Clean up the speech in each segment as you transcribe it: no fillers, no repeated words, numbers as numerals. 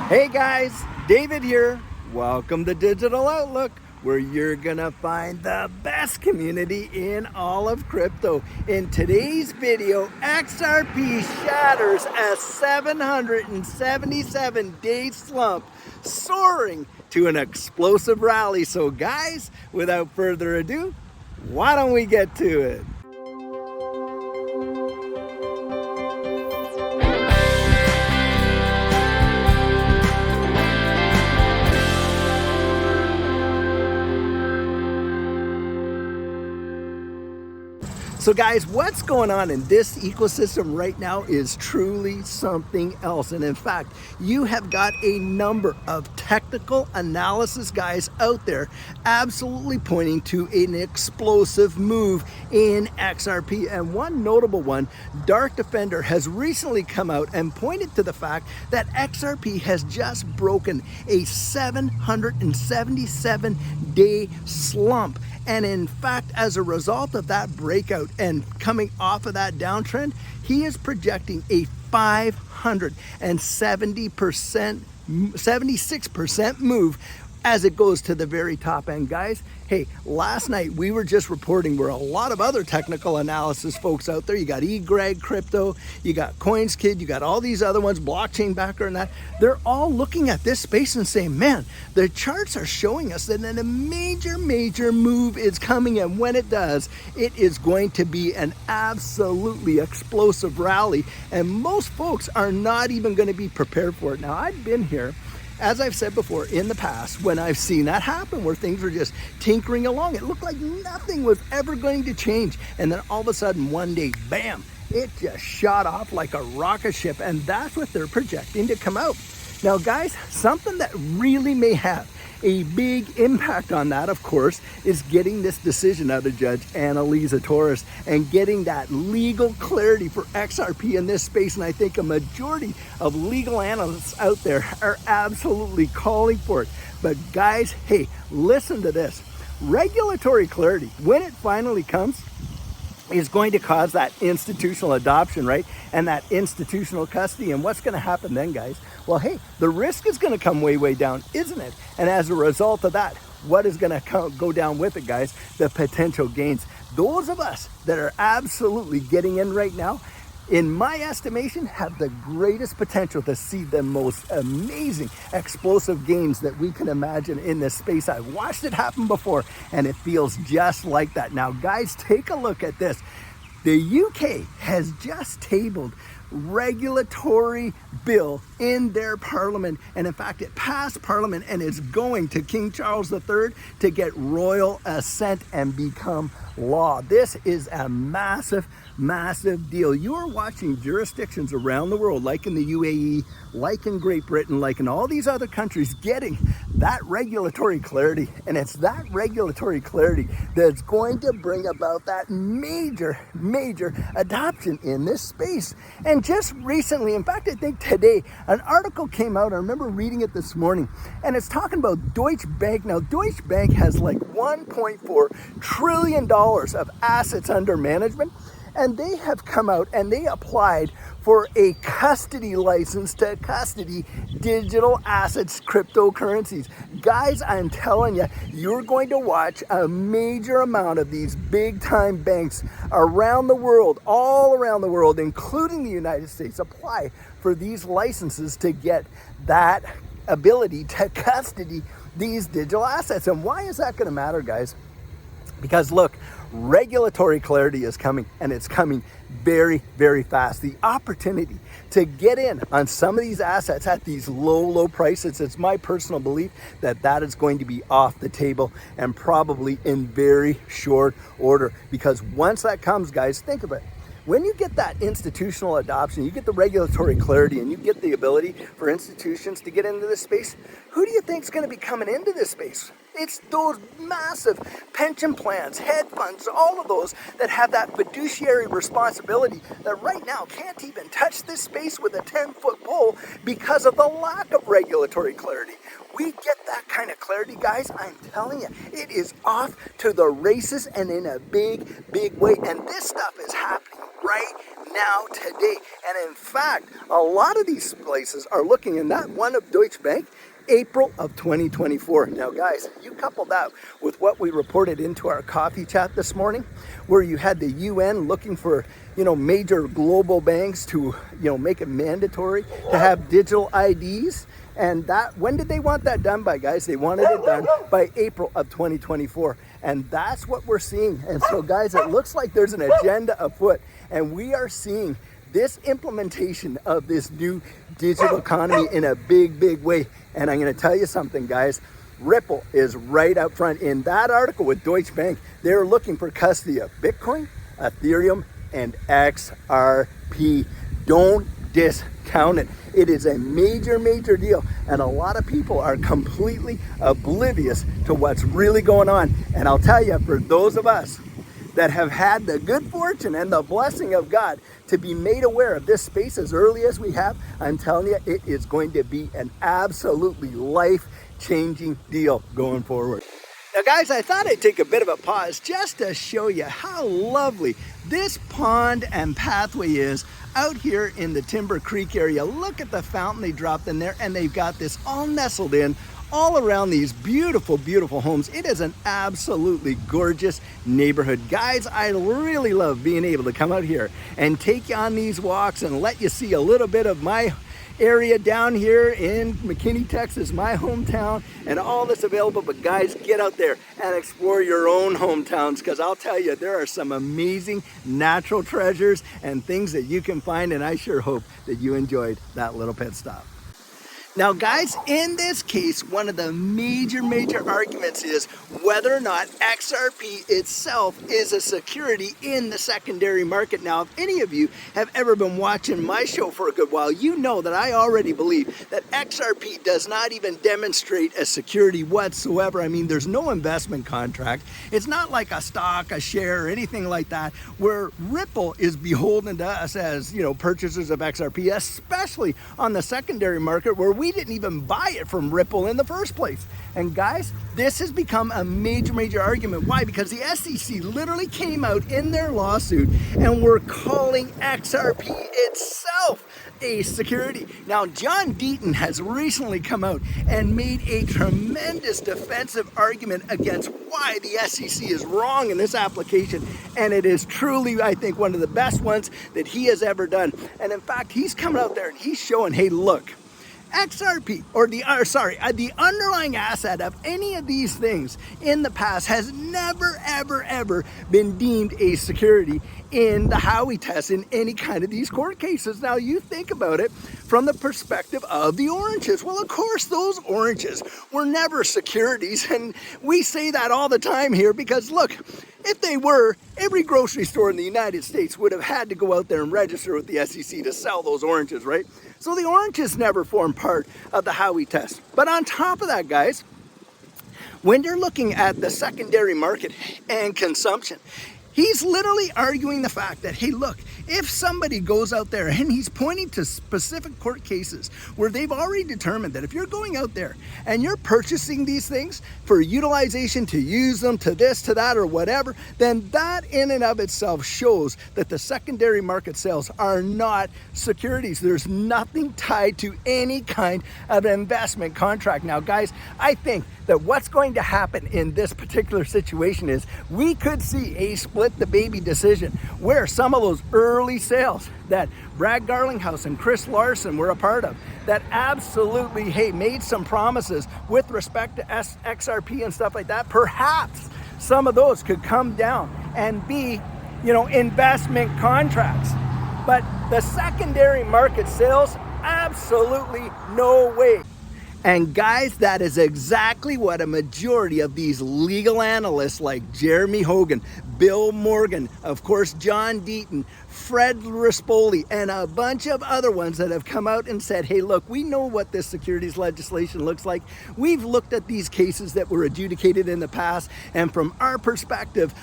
Hey guys, David here. Welcome to Digital Outlook, where you're gonna find the best community in all of crypto. In today's video, XRP shatters a 777-day slump, soaring to an explosive rally. So guys, without further ado, why don't we get to it? So guys, what's going on in this ecosystem right now is truly something else. And in fact, you have got a number of technical analysis guys out there absolutely pointing to an explosive move in XRP. And one notable one, Dark Defender, has recently come out and pointed to the fact that XRP has just broken a 777-day slump. And in fact, as a result of that breakout and coming off of that downtrend, he is projecting a 76% move as it goes to the very top end. Guys, hey, last night we were just reporting where a lot of other technical analysis folks out there, you got eGreg Crypto, you got CoinsKid, you got all these other ones, Blockchain Backer and that, they're all looking at this space and saying, man, the charts are showing us that a major move is coming, and when it does, it is going to be an absolutely explosive rally, and most folks are not even going to be prepared for it. Now, I've been here, as I've said before, in the past, when I've seen that happen, where things were just tinkering along, it looked like nothing was ever going to change. And then all of a sudden, one day, bam, it just shot off like a rocket ship. And that's what they're projecting to come out. Now, guys, something that really may have a big impact on that, of course, is getting this decision out of Judge Annalisa Torres and getting that legal clarity for XRP in this space. And I think a majority of legal analysts out there are absolutely calling for it. But guys, hey, listen to this. Regulatory clarity, when it finally comes, is going to cause that institutional adoption, right? And that institutional custody. And what's going to happen then, guys? Well, hey, the risk is going to come way down, isn't it? And as a result of that, what is going to go down with it, guys? The potential gains. Those of us that are absolutely getting in right now, in my estimation, have the greatest potential to see the most amazing explosive gains that we can imagine in this space. I've watched it happen before, and it feels just like that. Now, guys, take a look at this. The UK has just tabled regulatory bill in their parliament, and in fact it passed parliament and is going to King Charles III to get royal assent and become law. This is a massive deal. You are watching jurisdictions around the world, like in the UAE, like in Great Britain, like in all these other countries, getting that regulatory clarity. And it's that regulatory clarity that's going to bring about that major adoption in this space. And just recently, in fact, I think today, an article came out. I remember reading it this morning, and it's talking about Deutsche Bank. Now, Deutsche Bank has like $1.4 trillion of assets under management. And they have come out and they applied for a custody license to custody digital assets, cryptocurrencies. Guys, I'm telling you, you're going to watch a major amount of these big time banks around the world, all around the world, including the United States, apply for these licenses to get that ability to custody these digital assets. And why is that going to matter, guys? Because look, regulatory clarity is coming, and it's coming very fast. The opportunity to get in on some of these assets at these low prices, it's my personal belief that that is going to be off the table, and probably in very short order. Because once that comes, guys, think of it. When you get that institutional adoption, you get the regulatory clarity, and you get the ability for institutions to get into this space, who do you think is going to be coming into this space? It's those massive pension plans, hedge funds, all of those that have that fiduciary responsibility that right now can't even touch this space with a 10-foot pole because of the lack of regulatory clarity. We get that kind of clarity, guys, I'm telling you, it is off to the races, and in a big way. And this stuff is happening right now today. And in fact, a lot of these places are looking, in that one of Deutsche Bank, April of 2024. Now guys, you couple that with what we reported into our coffee chat this morning, where you had the UN looking for, major global banks to, make it mandatory to have digital IDs. And that, when did they want that done by, guys? They wanted it done by April of 2024. And that's what we're seeing. And so guys, it looks like there's an agenda afoot, and we are seeing this implementation of this new digital economy in a big, big way. And I'm going to tell you something, guys. Ripple is right up front. In that article with Deutsche Bank, they're looking for custody of Bitcoin, Ethereum, and XRP. Don't discount it. It is a major, major deal. And a lot of people are completely oblivious to what's really going on. And I'll tell you, for those of us that have had the good fortune and the blessing of God to be made aware of this space as early as we have, I'm telling you, it is going to be an absolutely life-changing deal going forward. Now guys, I thought I'd take a bit of a pause just to show you how lovely this pond and pathway is out here in the Timber Creek area. Look at the fountain they dropped in there, and they've got this all nestled in all around these beautiful, beautiful homes. It is an absolutely gorgeous neighborhood. Guys, I really love being able to come out here and take you on these walks and let you see a little bit of my area down here in McKinney, Texas, my hometown, and all that's available. But guys, get out there and explore your own hometowns, because I'll tell you, there are some amazing natural treasures and things that you can find, and I sure hope that you enjoyed that little pit stop. Now guys, in this case, one of the major arguments is whether or not XRP itself is a security in the secondary market. Now, if any of you have ever been watching my show for a good while, you know that I already believe that XRP does not even demonstrate a security whatsoever. I mean, there's no investment contract. It's not like a stock, a share, or anything like that, where Ripple is beholden to us as, purchasers of XRP, especially on the secondary market, where we didn't even buy it from Ripple in the first place. And guys, this has become a major argument. Why? Because the SEC literally came out in their lawsuit and were calling XRP itself a security. Now, John Deaton has recently come out and made a tremendous defensive argument against why the SEC is wrong in this application, and it is truly, I think, one of the best ones that he has ever done. And in fact, he's coming out there and he's showing, hey, look, XRP, the underlying asset of any of these things in the past has never, ever been deemed a security in the Howey test in any kind of these court cases. Now, you think about it from the perspective of the oranges. Well, of course, those oranges were never securities, and we say that all the time here because, look, if they were, every grocery store in the United States would have had to go out there and register with the SEC to sell those oranges, right? So the oranges never formed part of the Howey test. But on top of that, guys, when you're looking at the secondary market and consumption, he's literally arguing the fact that, hey, look, if somebody goes out there and he's pointing to specific court cases where they've already determined that if you're going out there and you're purchasing these things for utilization, to use them, to this, to that, or whatever, then that in and of itself shows that the secondary market sales are not securities. There's nothing tied to any kind of investment contract. Now, guys, I think that what's going to happen in this particular situation is we could see a split the baby decision where some of those early sales that Brad Garlinghouse and Chris Larson were a part of, that absolutely, hey, made some promises with respect to XRP and stuff like that, perhaps some of those could come down and be, investment contracts. But the secondary market sales, absolutely no way. And guys, that is exactly what a majority of these legal analysts like Jeremy Hogan, Bill Morgan, of course, John Deaton, Fred Rispoli, and a bunch of other ones that have come out and said, hey, look, we know what this securities legislation looks like. We've looked at these cases that were adjudicated in the past, and from our perspective,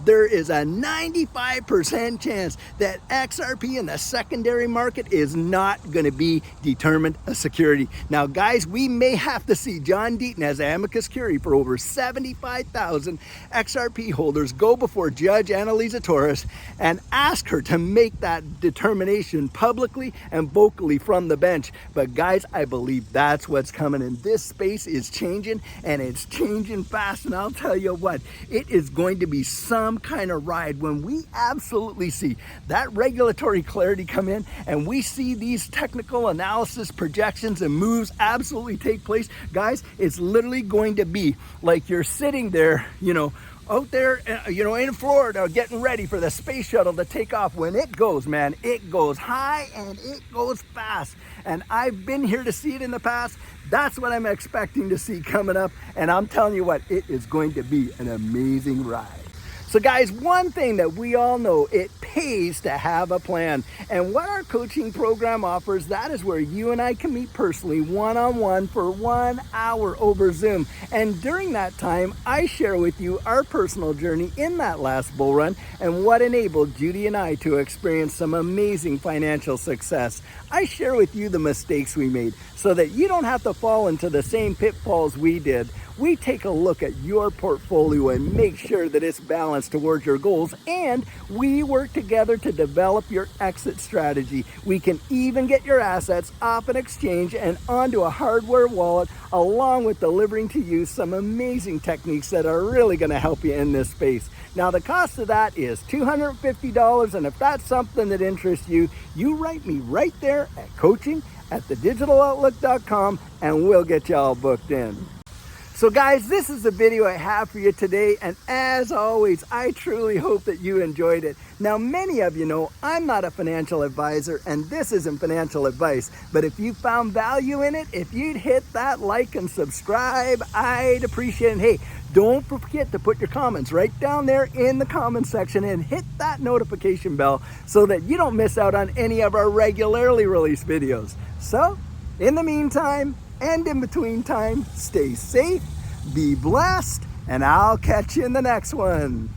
there is a 95% chance that XRP in the secondary market is not going to be determined a security. Now, guys, we may have to see John Deaton as amicus curiae for over 75,000 XRP holders go before Judge Annalisa Torres and ask her to make that determination publicly and vocally from the bench. But guys, I believe that's what's coming, and this space is changing, and it's changing fast. And I'll tell you what, it is going to be some kind of ride when we absolutely see that regulatory clarity come in, and we see these technical analysis projections and moves absolutely take place. Guys, it's literally going to be like you're sitting there, out there, in Florida, getting ready for the space shuttle to take off. When it goes, man, it goes high and it goes fast. And I've been here to see it in the past. That's what I'm expecting to see coming up. And I'm telling you what, it is going to be an amazing ride. So guys, one thing that we all know, it pays to have a plan. And what our coaching program offers, that is where you and I can meet personally one-on-one for 1 hour over Zoom. And during that time, I share with you our personal journey in that last bull run and what enabled Judy and I to experience some amazing financial success. I share with you the mistakes we made so that you don't have to fall into the same pitfalls we did. We take a look at your portfolio and make sure that it's balanced towards your goals, and we work together to develop your exit strategy. We can even get your assets off an exchange and onto a hardware wallet, along with delivering to you some amazing techniques that are really going to help you in this space. Now, the cost of that is $250, and if that's something that interests you, you write me right there at coaching@thedigitaloutlook.com, and we'll get you all booked in. So guys, this is the video I have for you today, and as always, I truly hope that you enjoyed it. Now, many of you know I'm not a financial advisor, and this isn't financial advice, but if you found value in it, if you'd hit that like and subscribe, I'd appreciate it. And hey, don't forget to put your comments right down there in the comment section and hit that notification bell so that you don't miss out on any of our regularly released videos. So, in the meantime, and in between time, stay safe, be blessed, and I'll catch you in the next one.